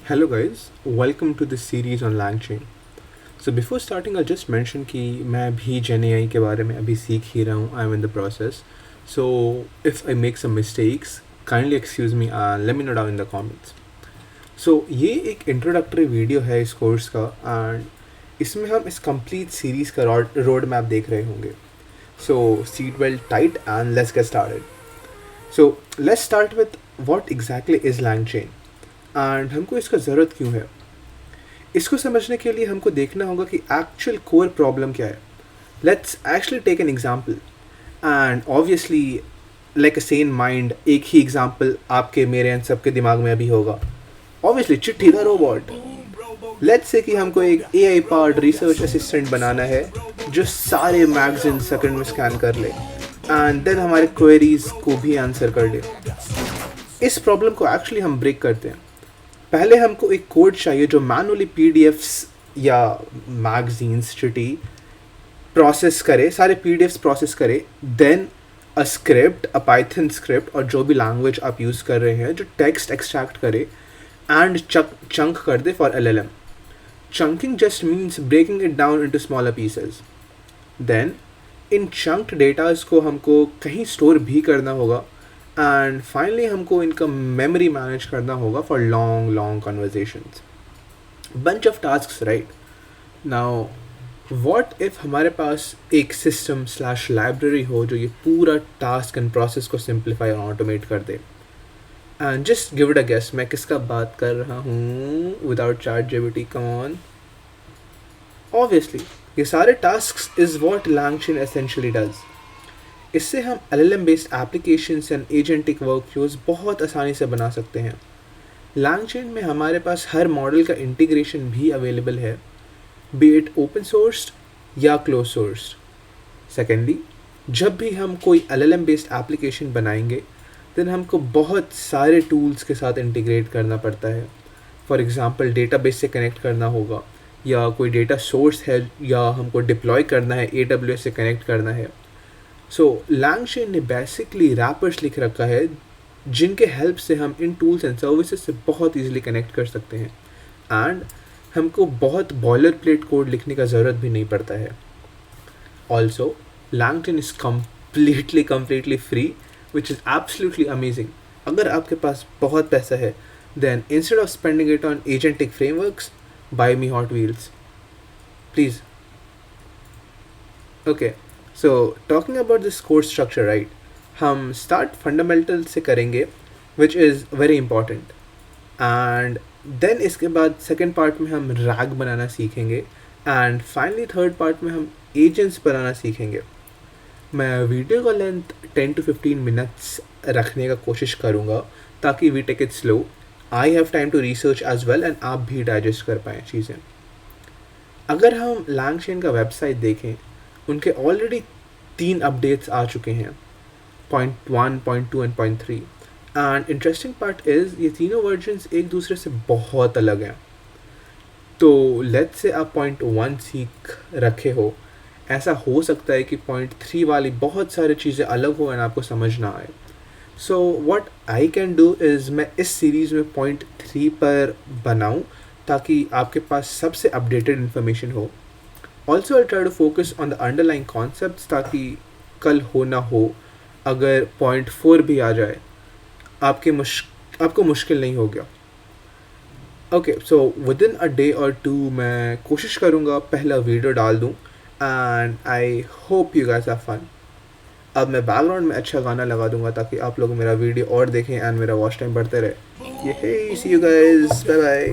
Hello guys, welcome to this series on LangChain. So before starting I'll just mention कि मैं भी GenAI के बारे में अभी सीख ही रहा हूँ. I'm in the process. So if I make some mistakes, kindly excuse me and let me know down in the comments. So ये एक introductory वीडियो है इस कोर्स का and इसमें हम इस complete सीरीज़ का रोड मैप देख रहे होंगे. So seat belt tight and let's get started. So let's start with what exactly is LangChain and हमको इसका ज़रूरत क्यों है. इसको समझने के लिए हमको देखना होगा कि एक्चुअल कोर प्रॉब्लम क्या है. Let's actually take an example and obviously like a sane mind एक ही एग्जांपल आपके मेरे एंड सबके दिमाग में अभी होगा. ऑब्वियसली चिट्ठी द रोबोट. लेट्स से कि हमको एक एआई पावर्ड रिसर्च असिस्टेंट बनाना है जो सारे मैगजीन सेकंड में स्कैन कर ले एंड देन हमारे क्वेरीज को भी आंसर कर ले. इस प्रॉब्लम को एक्चुअली हम ब्रेक करते हैं. पहले हमको एक कोड चाहिए जो मैनुअली पीडीएफ्स या मैगजीन्स चिट्ठी प्रोसेस करे, सारे पीडीएफ्स प्रोसेस करे, then a script, a Python script और जो भी लैंग्वेज आप यूज़ कर रहे हैं जो टेक्स्ट एक्सट्रैक्ट करे एंड चंक कर दे for LLM. Chunking just means breaking it down into smaller pieces. Then in chunked datas को हमको कहीं स्टोर भी करना होगा एंड फाइनली हमको इनका मेमोरी मैनेज करना होगा for long conversations. Bunch of tasks, right. Now what if हमारे पास एक सिस्टम स्लैश लाइब्रेरी हो जो ये पूरा टास्क एंड प्रोसेस को सिंप्लीफाई और ऑटोमेट कर दे. And just give it a guess मैं किसका बात कर रहा हूँ without ChatGPT. Come on. Obviously ये सारे tasks is what LangChain essentially does. इससे हम LLM based applications and agentic workflows बहुत आसानी से बना सकते हैं. LangChain में हमारे पास हर मॉडल का इंटीग्रेशन भी अवेलेबल है, बी इट ओपन सोर्स्ड या क्लोज सोर्स्ड. सेकेंडली, जब भी हम कोई LLM बेस्ड एप्लीकेशन बनाएंगे देन हमको बहुत सारे टूल्स के साथ इंटीग्रेट करना पड़ता है. फॉर एग्ज़ाम्पल डेटाबेस से कनेक्ट करना होगा, या कोई डेटा सोर्स है या हमको डिप्लॉय करना है, AWS से कनेक्ट करना है. सो LangChain ने बेसिकली रैपर्स लिख रखा है जिनके हेल्प से हम इन टूल्स एंड सर्विसेज से बहुत इजीली कनेक्ट कर सकते हैं एंड हमको बहुत बॉयलर प्लेट कोड लिखने का ज़रूरत भी नहीं पड़ता है. Also LangChain is completely free which is absolutely amazing. अगर आपके पास बहुत पैसा है then instead of spending it on agentic frameworks, buy me Hot Wheels please. Okay, so talking about this course structure, right. हम स्टार्ट फंडामेंटल से करेंगे which is very important and then इसके बाद सेकेंड पार्ट में हम rag बनाना सीखेंगे and finally third part में हम एजेंट्स बनाना सीखेंगे. मैं वीडियो का लेंथ 10 to 15 मिनट्स रखने का कोशिश करूँगा ताकि we take it slow. I have time to research as well and आप भी डाइजेस्ट कर पाएँ चीज़ें. अगर हम LangChain का वेबसाइट देखें, उनके ऑलरेडी 3 अपडेट्स आ चुके हैं, point 1, point 2 and point 3. And interesting part is ये तीनों वर्जन्स एक दूसरे से बहुत अलग हैं. तो लेट्स से आप पॉइंट 1 सीख रखे हो, ऐसा हो सकता है कि पॉइंट 3 वाली बहुत सारी चीज़ें अलग हो एंड आपको समझ ना आए. So what I can do is मैं इस सीरीज़ में पॉइंट 3 पर बनाऊँ ताकि आपके पास सबसे अपडेटेड इन्फॉर्मेशन हो. Also I try to focus on the underlying concepts ताकि कल हो ना हो अगर पॉइंट 4 भी आ जाए आपको मुश्किल नहीं हो गया. Okay, so within a day और 2 मैं कोशिश करूँगा पहला वीडियो डाल दूँ and I hope you guys have fun. अब मैं बैकग्राउंड में अच्छा गाना लगा दूँगा ताकि आप लोग मेरा वीडियो और देखें एंड मेरा वॉच टाइम बढ़ते रहे. ये सी यू गाइस, बाय बाय.